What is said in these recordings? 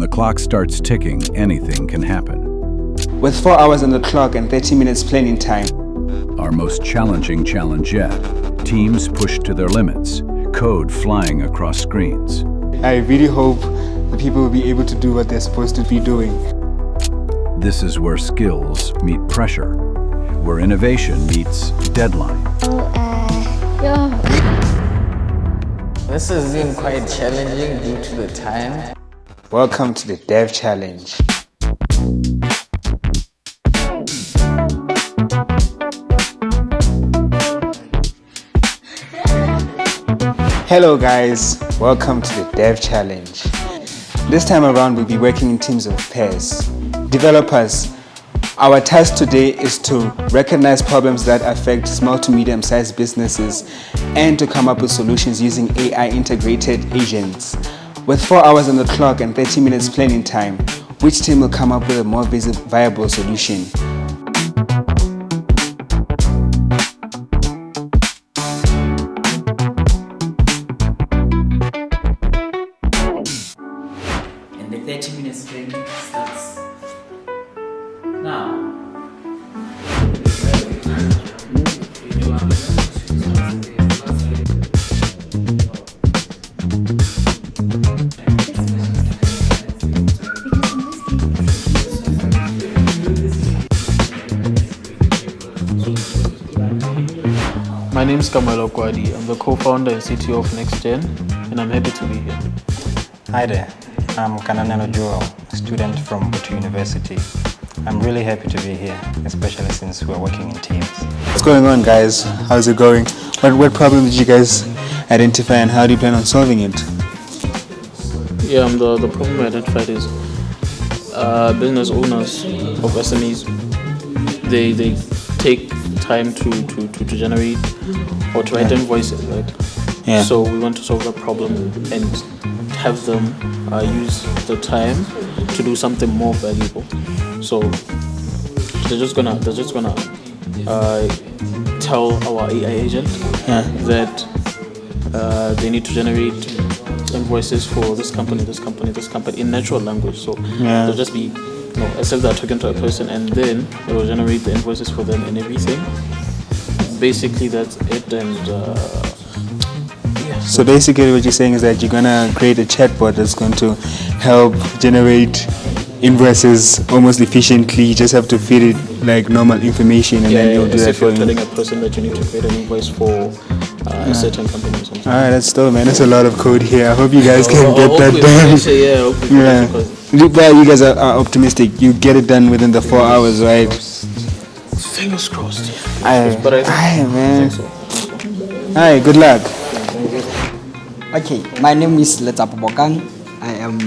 the clock starts ticking, anything can happen. With 4 hours on the clock and 30 minutes planning time. Our most challenging challenge yet. Teams pushed to their limits, code flying across screens. I really hope the people will be able to do what they're supposed to be doing. This is where skills meet pressure, where innovation meets deadline. This has been quite challenging due to the time. Welcome to the Dev Challenge. Hello guys, welcome to the Dev Challenge. This time around we'll be working in teams of pairs. Developers, our task today is to recognize problems that affect small to medium-sized businesses and to come up with solutions using AI integrated agents. With 4 hours on the clock and 30 minutes planning time, which team will come up with a more viable solution? And the 30 minutes training starts now. My name is Nkoe. I'm the co-founder and CTO of NextGen, and I'm happy to be here. Hi there, I'm Katleho Joel, a student from Butu University. I'm really happy to be here, especially since we're working in teams. What's going on, guys? How's it going? What problem did you guys identify and how do you plan on solving it? Yeah, the problem we identified is business owners of SMEs. They take time to generate or to write invoices, right? Yeah. So we want to solve that problem and have them use the time to do something more valuable. So they're just gonna tell our AI agent that they need to generate invoices for this company in natural language. So they'll just be, as if they're talking to a person, and then it will generate the invoices for them and everything. Basically, that's it. And so basically what you're saying is that you're gonna create a chatbot that's going to help generate invoices almost efficiently. You just have to feed it like normal information and then it'll do that for you. If you're telling a person that you need to create an invoice for a certain company or something. Alright, that's dope, man. That's a lot of code here. I hope you guys can get that done. Well, you guys are optimistic. You get it done within the 4 hours, right? Fingers crossed. Aye, man. Alright, good luck. Okay, my name is Teboho. I am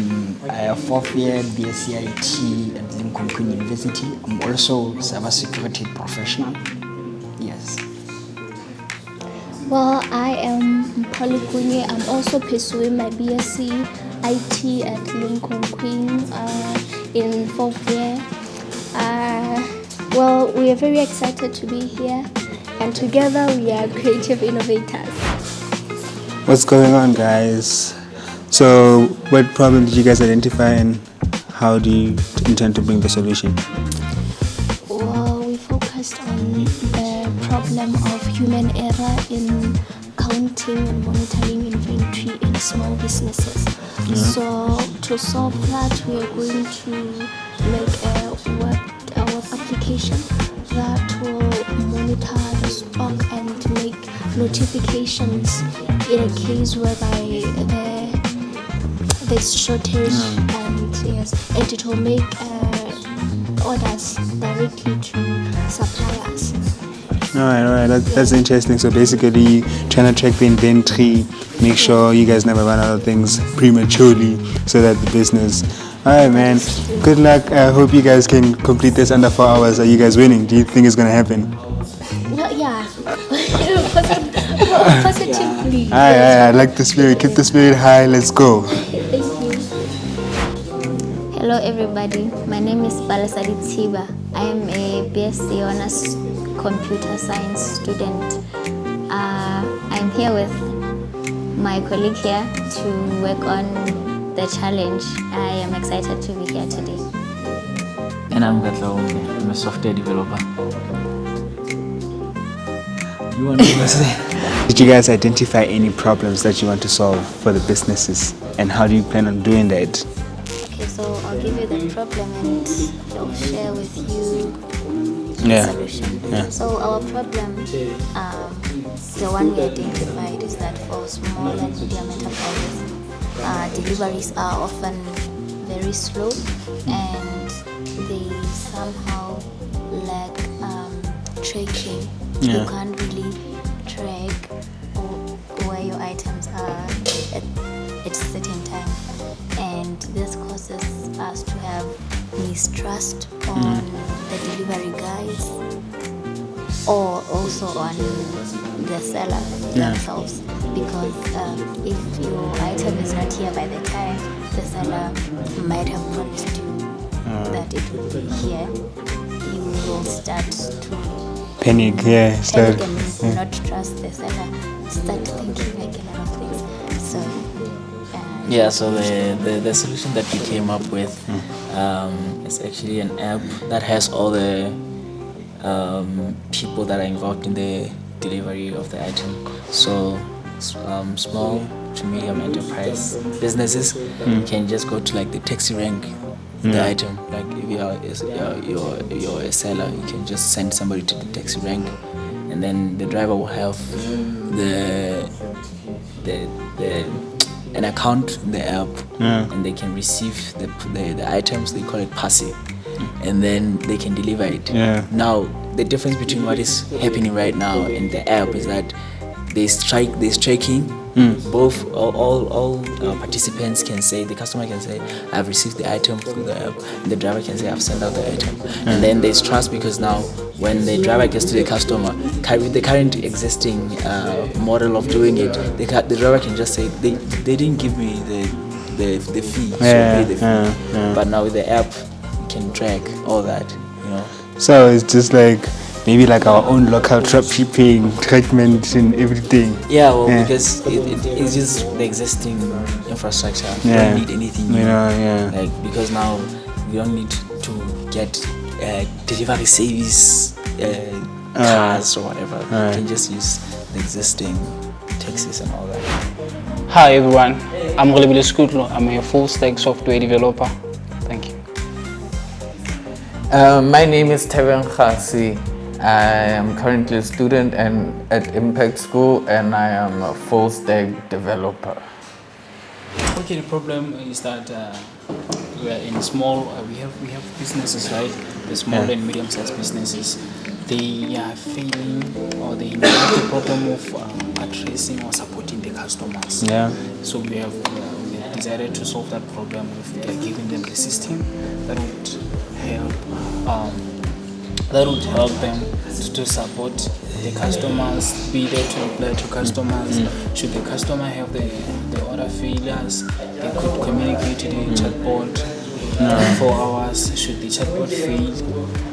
a fourth year BSc IT at Nkoe University. I'm also a cybersecurity professional. Yes. Well, I am Nkoe. I'm also pursuing my BSc IT at Nkoe in fourth year. Well, we are very excited to be here, and together we are creative innovators. What's going on, guys? So, what problem did you guys identify and how do you intend to bring the solution? Well, we focused on the problem of human error in counting and monitoring inventory in small businesses. So, to solve that, we are going to make a web application that will monitor the stock and make notifications in a case whereby there's shortage, and it will make orders directly to suppliers. Alright, that's interesting. So basically, trying to track the inventory, make sure you guys never run out of things prematurely, so that the business. Alright, man. Good luck. I hope you guys can complete this under 4 hours. Are you guys winning? Do you think it's gonna happen? Well, yeah. Positively. I like the spirit. Keep the spirit high. Let's go. Thank you. Hello everybody, my name is Teboho. I am a BSc Honors Computer Science student. I'm here with my colleague here to work on the challenge. I am excited to be here today. And I'm Katleho. I'm a software developer. You want to say? Did you guys identify any problems that you want to solve for the businesses, and how do you plan on doing that? Okay, so I'll give you the problem and I'll share with you the Yeah. solution. Yeah. So our problem, the one we identified is that for small and medium enterprises, deliveries are often very slow and they somehow lack tracking. Yeah. You can't really track where your items are at a certain time, and this causes us to have mistrust on the delivery guys or also on the seller themselves, because if your item is not here by the time the seller might have promised you that it would be here, you will start to Panic, yeah. panic and not trust the seller, start thinking like a lot of things. So Yeah, so the solution that we came up with is actually an app that has all the people that are involved in the delivery of the item. So small to medium enterprise businesses can just go to like the taxi rank the item. Like if you're a seller, you can just send somebody to the taxi rank, and then the driver will have an account in the app, and they can receive the items. They call it passive, and then they can deliver it. Yeah. Now the difference between what is happening right now in the app is that there's tracking. Both all participants can say, the customer can say, I've received the item through the app, and the driver can say, I've sent out the item. And then there's trust, because now when the driver gets to the customer, with the current existing model of doing it, the driver can just say, they didn't give me the fee, so pay the fee. But now with the app, you can track all that, you know. So it's just like maybe like our own local drop shipping treatment and everything. Yeah, well, because it's just the existing infrastructure. You don't need anything new. Like, because now we don't need to get delivery service cars or whatever. You can just use the existing taxis and all that. Hi everyone, I'm Relebile Skutlo. I'm a full stack software developer. Thank you. My name is Teboho. I am currently a student at Impact School, and I am a full stack developer. Okay, the problem is that we are in small. We have businesses, right? The small and medium-sized businesses. They are failing, or they have the problem of addressing or supporting the customers. Yeah. So we have decided to solve that problem with giving them the system that would help. That would help them to support the customers, be there to reply to customers. Should the customer have the order failures, they could communicate to the chatbot 4 hours. Should the chatbot fail,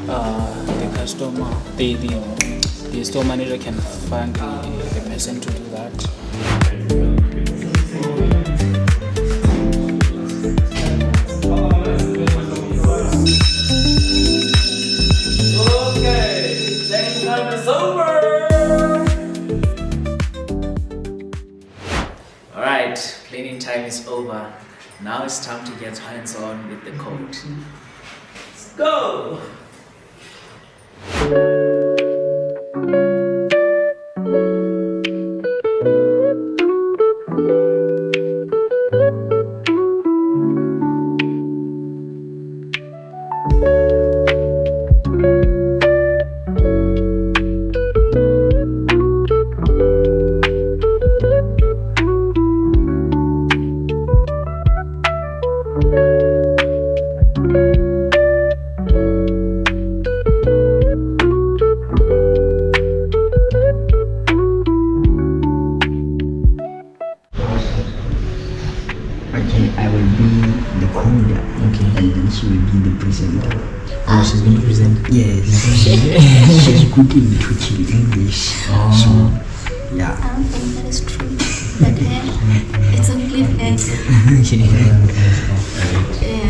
the customer, the store manager can find the person to do that. Alright, cleaning time is over. Now it's time to get hands-on with the code. Let's go! I will be the coder, and then she will be the presenter. She's going to present? Yes. She's good in English. So, yeah. I don't think that is true. But it's on Cliffnet. Yeah.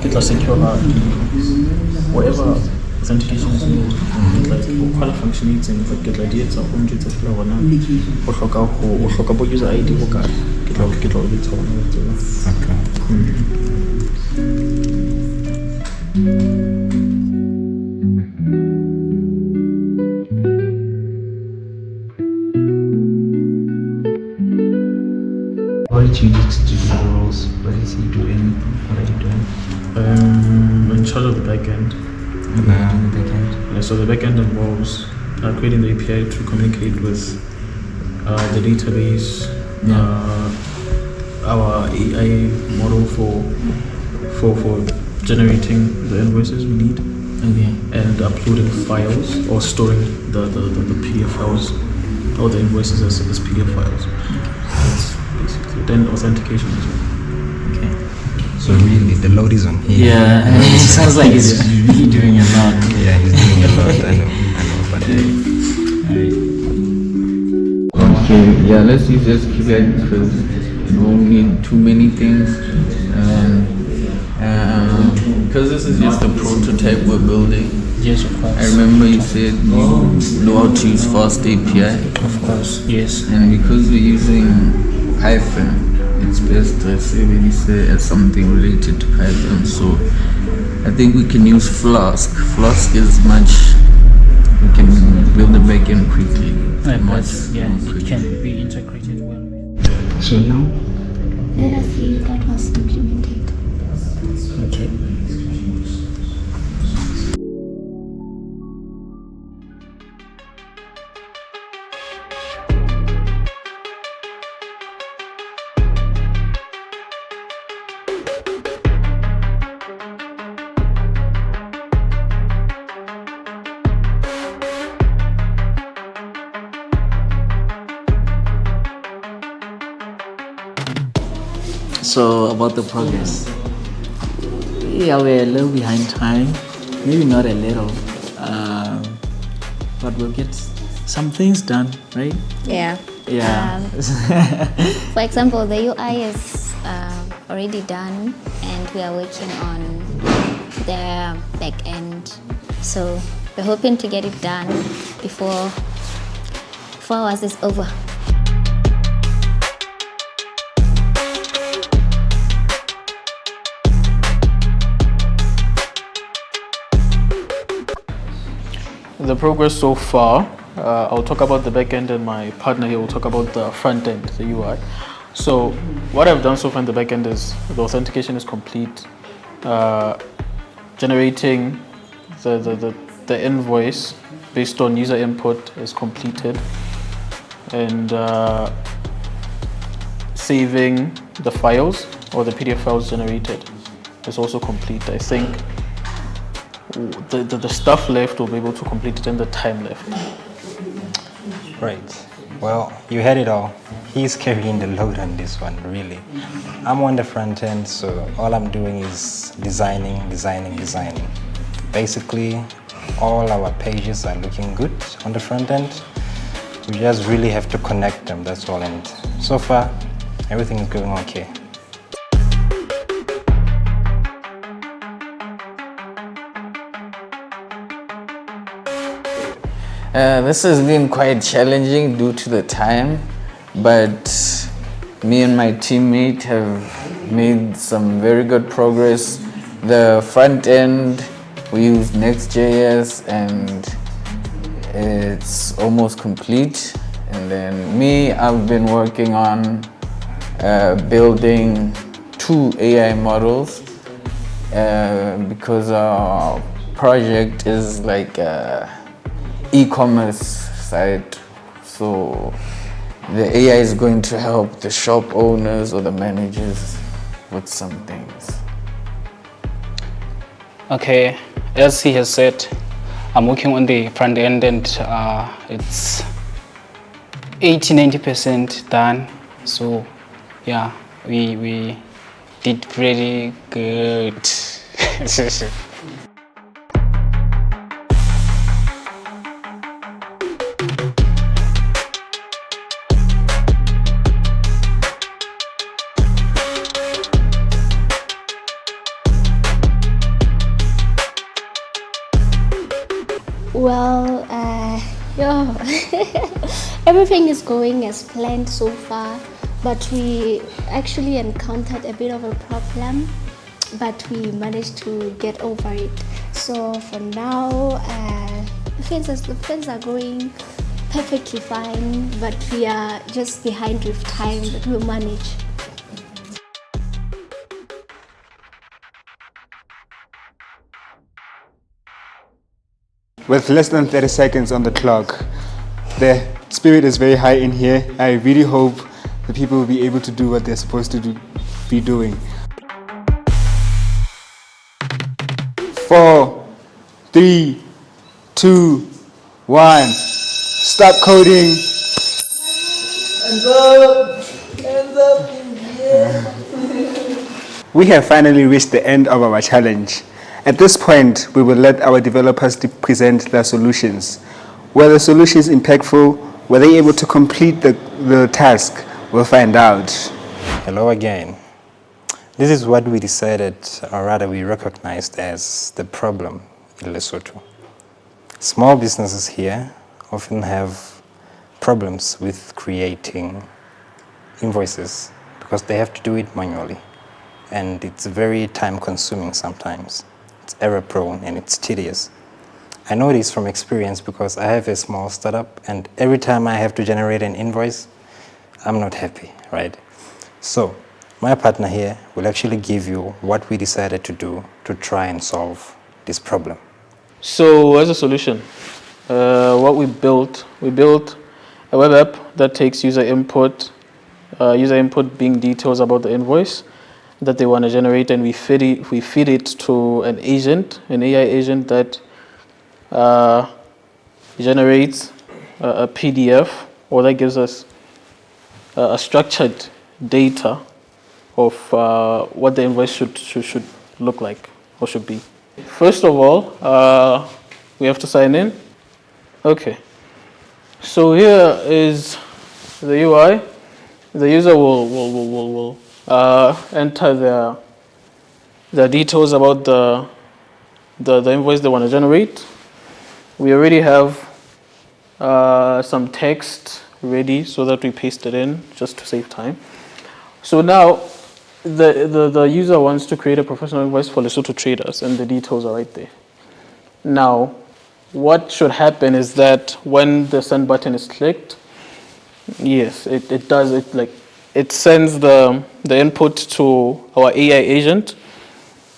Get la secure whatever authentication is needed. Like quite functioning like get la dietsa home dietsa fela bona o hloka bo user ID ho ka get la dietsa bona What did you do to do the roles? What is he doing? What are you doing? I'm in charge of the backend. The backend. Yeah, so the backend involves creating the API to communicate with the database, our AI model for generating the invoices we need, and uploading files or storing the PDF files or the invoices as PDF files. That's basically then authentication as well. So really, the load is on him. Yeah, it sounds like he's really doing a lot. Yeah, he's doing a lot. I know, but okay, yeah, let's use SQL because you won't need too many things. Because this is just a prototype we're building. Yes, of course. I remember you said you know how to use Fast API. Of course, yes. And because we're using Python, it's best to say as something related to Python. So I think we can use Flask. Flask is we can build the backend quickly. It can be integrated well. So now? Let us see that was implemented. Okay. So about the progress, yeah, we're a little behind time, maybe not a little, but we'll get some things done, right? Yeah. Yeah. For example, the UI is already done, and we are working on the back end. So we're hoping to get it done before 4 hours is over. The progress so far, I'll talk about the back end and my partner here will talk about the front end, the UI. So what I've done so far in the back end is the authentication is complete. Generating the invoice based on user input is completed. And saving the files or the PDF files generated is also complete. I think the stuff left will be able to complete it in the time left. Right. Well, you had it all. He's carrying the load on this one, really. I'm on the front end, so all I'm doing is designing. Basically, all our pages are looking good on the front end. We just really have to connect them, that's all. And so far, everything is going okay. This has been quite challenging due to the time, but me and my teammate have made some very good progress. The front end, we use Next.js and it's almost complete. And then me, I've been working on building 2 AI models because our project is like e-commerce site, so the AI is going to help the shop owners or the managers with some things. Okay, as he has said, I'm working on the front end and it's 80-90% done. So yeah, we did pretty good. Well, yeah, everything is going as planned so far, but we actually encountered a bit of a problem, but we managed to get over it. So for now, the things are going perfectly fine, but we are just behind with time, but we'll manage. With less than 30 seconds on the clock, the spirit is very high in here. I really hope the people will be able to do what they're supposed to be doing. 4, 3, 2, 1. Stop coding. Hands up! Hands up in here! We have finally reached the end of our challenge. At this point, we will let our developers present their solutions. Were the solutions impactful? Were they able to complete the task? We'll find out. Hello again. This is what we decided, or rather we recognized as the problem in Lesotho. Small businesses here often have problems with creating invoices because they have to do it manually. And it's very time consuming sometimes. It's error prone and it's tedious. I know this from experience because I have a small startup and every time I have to generate an invoice, I'm not happy, right? So my partner here will actually give you what we decided to do to try and solve this problem. So as a solution, what we built a web app that takes user input being details about the invoice that they want to generate, and we feed it to an agent, an AI agent that generates a PDF, or that gives us a structured data of what the invoice should look like or should be. First of all, we have to sign in. Okay. So here is the UI. The user will enter their details about the invoice they want to generate. We already have some text ready so that we paste it in just to save time. So now the user wants to create a professional invoice for Lesotho traders, and the details are right there. Now, what should happen is that when the send button is clicked, yes, it does it, like it sends the input to our AI agent,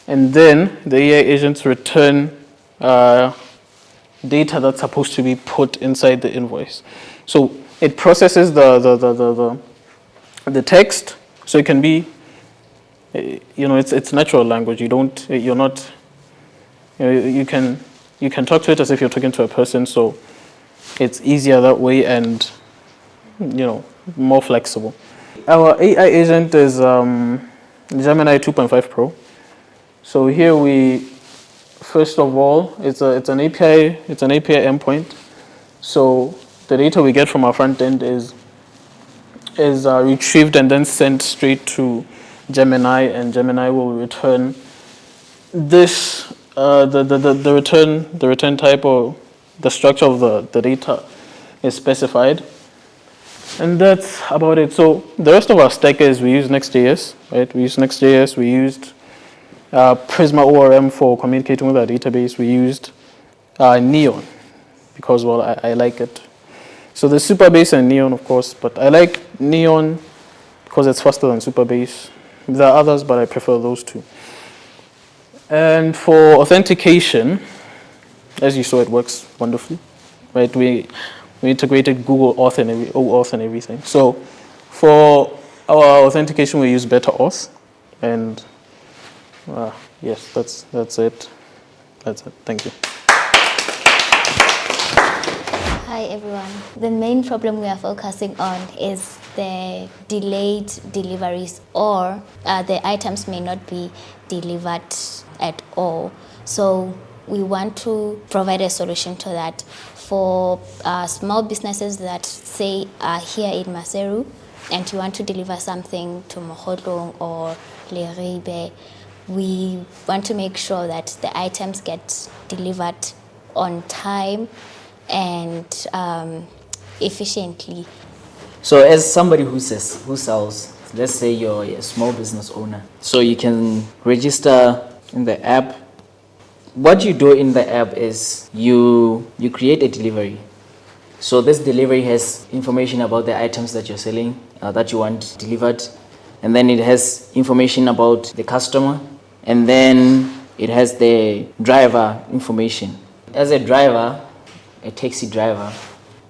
and then the AI agents return data that's supposed to be put inside the invoice. So it processes the text, so it can be, it's natural language. You can talk to it as if you're talking to a person. So it's easier that way and more flexible. Our AI agent is Gemini 2.5 Pro. So here first of all, it's an API endpoint. So the data we get from our front end is retrieved and then sent straight to Gemini, and Gemini will return this the return type, or the structure of the data is specified, and that's about it. So the rest of our stack is we use Next.js, right? We use Next.js. We used Prisma ORM for communicating with our database. We used Neon because, well, I like it. So there's Supabase and Neon, of course, but I like Neon because it's faster than Supabase. There are others, but I prefer those two. And for authentication, as you saw, it works wonderfully, right? We integrated Google Auth and OAuth and everything. So for our authentication, we use BetterAuth, and yes, that's it. That's it. Thank you. Hi Hi everyone. The main problem we are focusing on is the delayed deliveries, or the items may not be delivered at all. So we want to provide a solution to that for small businesses that say are here in Maseru and you want to deliver something to Mohotlong or Leribe. We want to make sure that the items get delivered on time and efficiently. So as somebody who sells, let's say you're a small business owner, so you can register in the app. What you do in the app is you create a delivery. So this delivery has information about the items that you're selling, that you want delivered, and then it has information about the customer, and then it has the driver information. As a driver, a taxi driver,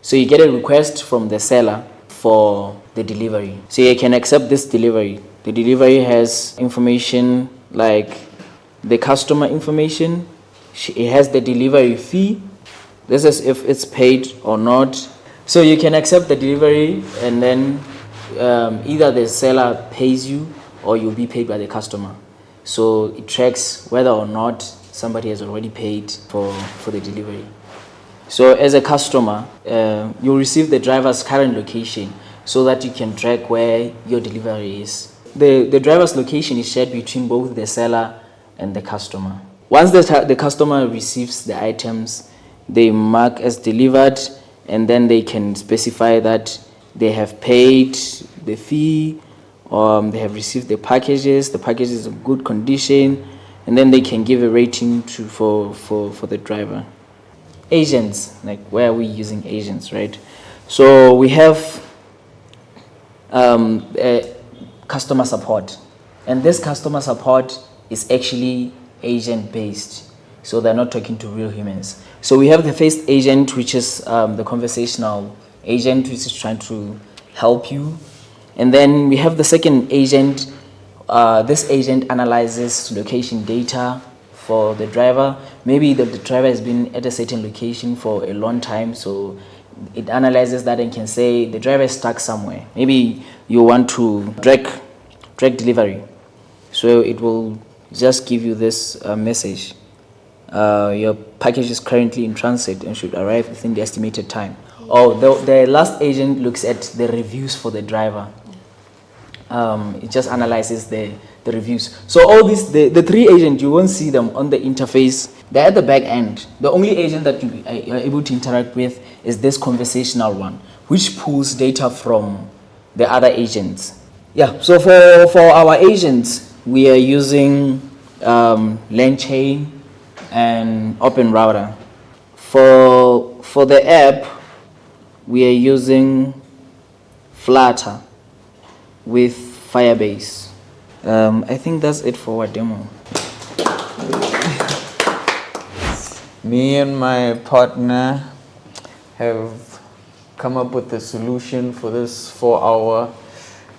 so you get a request from the seller for the delivery. So you can accept this delivery. The delivery has information like the customer information. It has the delivery fee. This is if it's paid or not. So you can accept the delivery, and then either the seller pays you or you'll be paid by the customer. So it tracks whether or not somebody has already paid for the delivery. So as a customer, you'll receive the driver's current location so that you can track where your delivery is. The driver's location is shared between both the seller and the customer. Once the customer receives the items, they mark as delivered, and then they can specify that they have paid the fee, they have received the packages is in good condition, and then they can give a rating for the driver. Agents, like where are we using agents, right? So we have customer support, and this customer support is actually agent based, so they're not talking to real humans. So we have the first agent, which is the conversational agent, which is trying to help you, and then we have the second agent. This agent analyzes location data for the driver. Maybe the driver has been at a certain location for a long time, so it analyzes that and can say the driver is stuck somewhere. Maybe you want to track delivery, so it will just give you this message. Your package is currently in transit and should arrive within the estimated time. Or the last agent looks at the reviews for the driver. It just analyzes the reviews. So all these, the three agents, you won't see them on the interface. They're at the back end. The only agent that you are able to interact with is this conversational one, which pulls data from the other agents. Yeah, so for our agents, we are using LangChain and Open Router. For the app, we are using Flutter with Firebase. I think that's it for our demo. Me and my partner have come up with a solution for this 4-hour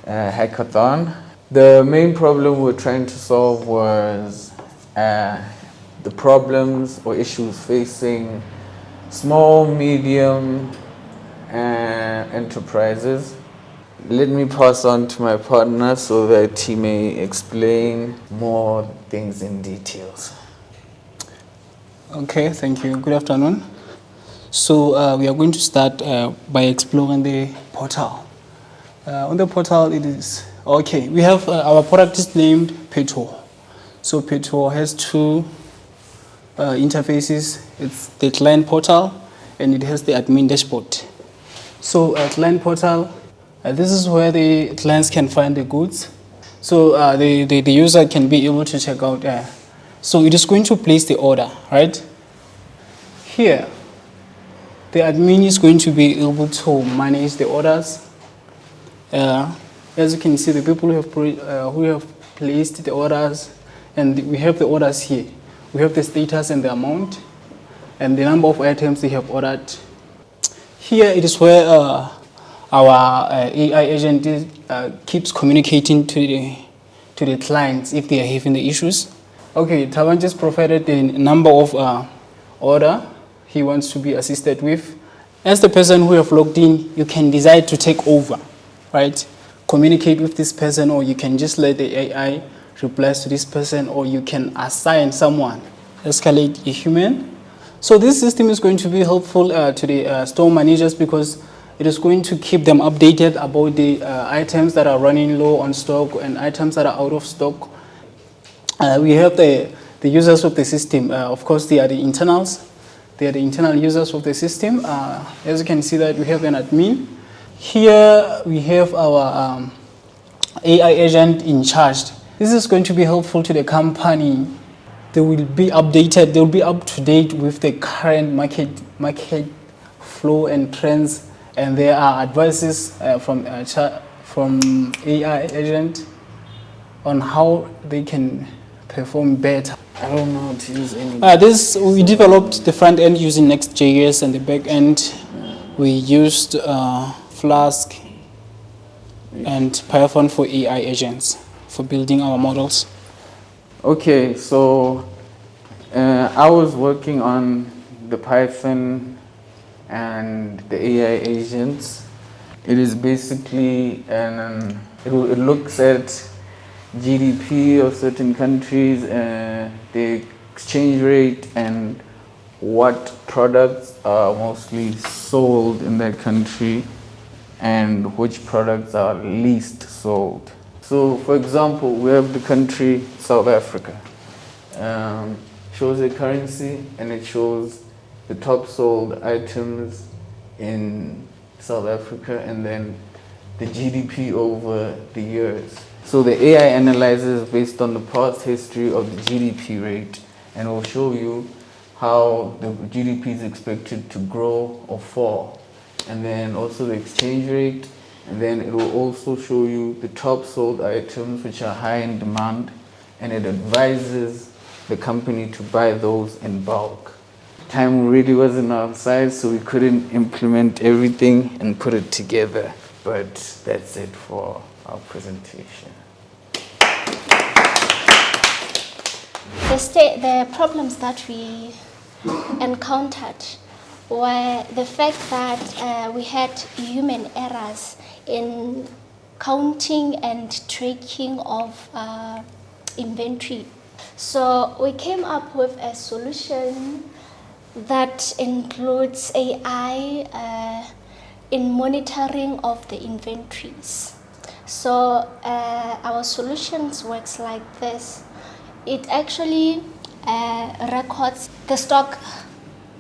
hackathon. The main problem we're trying to solve was the problems or issues facing small, medium enterprises. Let me pass on to my partner so that he may explain more things in details. Okay, thank you. Good afternoon. So we are going to start by exploring the portal. On the portal, it is okay. We have our product is named Teboho. So Teboho has two interfaces. It's the client portal and it has the admin dashboard. So client portal, this is where the clients can find the goods. So the user can be able to check out. So it is going to place the order, right? Here, the admin is going to be able to manage the orders. As you can see, the people who have placed the orders, and we have the orders here. We have the status and the amount, and the number of items they have ordered. Here it is where our AI agent keeps communicating to the clients if they are having the issues. Okay, Taban just provided the number of order he wants to be assisted with, as the person who have logged in, you can decide to take over, right? Communicate with this person, or you can just let the AI reply to this person, or you can assign someone, escalate a human. So this system is going to be helpful to the store managers, because it is going to keep them updated about the items that are running low on stock and items that are out of stock. We have the users of the system. Of course, they are the internals. They are the internal users of the system. As you can see that we have an admin. Here we have our AI agent in charge. This is going to be helpful to the company. They will be updated. They will be up to date with the current market flow and trends. And there are advices from AI agent on how they can perform better. I don't know how to use any. We developed the front end using Next.js, and the back end we used Flask and Python for AI agents for building our models. Okay, so I was working on the Python and the AI agents. It is basically it looks at GDP of certain countries, the exchange rate, and what products are mostly sold in that country and which products are least sold. So for example, we have the country South Africa. Shows the currency, and it shows the top sold items in South Africa, and then the GDP over the years. So the AI analyzes based on the past history of the GDP rate, and will show you how the GDP is expected to grow or fall, and then also the exchange rate, and then it will also show you the top sold items which are high in demand, and it advises the company to buy those in bulk. Time really wasn't on our side, so we couldn't implement everything and put it together, but that's it for our presentation. The problems that we encountered were the fact that we had human errors in counting and tracking of inventory. So we came up with a solution that includes AI in monitoring of the inventories. So our solutions works like this. It actually records the stock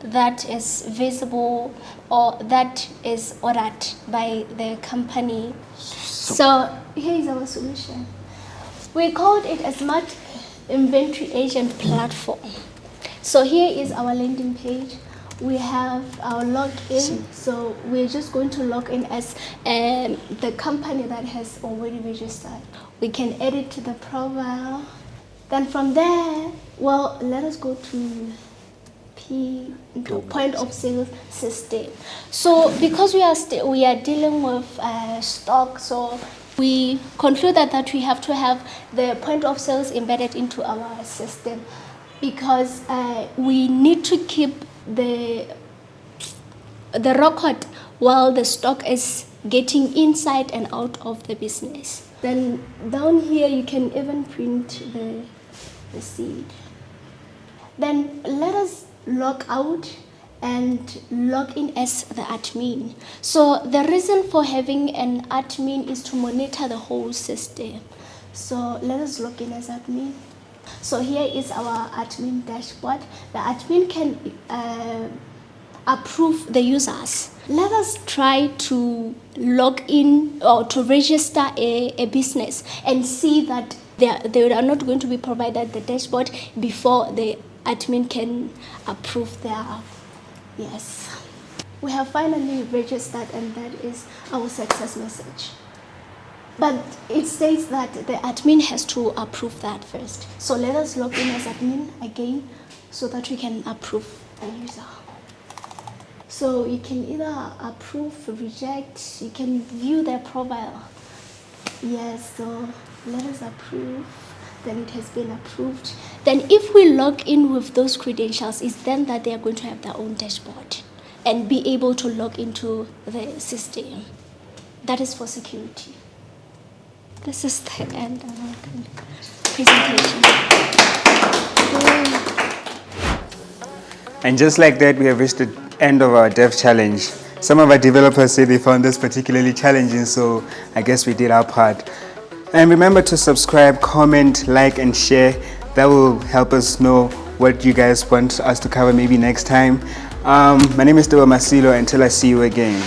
that is visible or that is ordered by the company. So here is our solution. We called it a smart inventory agent platform. So here is our landing page. We have our login. So we're just going to log in as the company that has already registered. We can add it to the profile. Then from there, well, let us go to point of sale system. So because we are dealing with stock, so we concluded that we have to have the point of sales embedded into our system, because we need to keep the record while the stock is getting inside and out of the business. Then down here you can even print the receipt. Then let us log out and log in as the admin. So the reason for having an admin is to monitor the whole system. So let us log in as admin. So here is our admin dashboard. The admin can approve the users. Let us try to log in or to register a business and see that they are not going to be provided the dashboard before the admin can approve their, yes. We have finally registered, and that is our success message. But it states that the admin has to approve that first. So let us log in as admin again so that we can approve the user. So you can either approve, reject, you can view their profile. Yes, so let us approve. Then it has been approved. Then if we log in with those credentials, it's then that they are going to have their own dashboard. and be able to log into the system. That is for security. This is the end of our presentation. And just like that, we have reached the end of our dev challenge. Some of our developers say they found this particularly challenging, so I guess we did our part. And remember to subscribe, comment, like, and share. That will help us know what you guys want us to cover maybe next time. My name is Masilo. Until I see you again.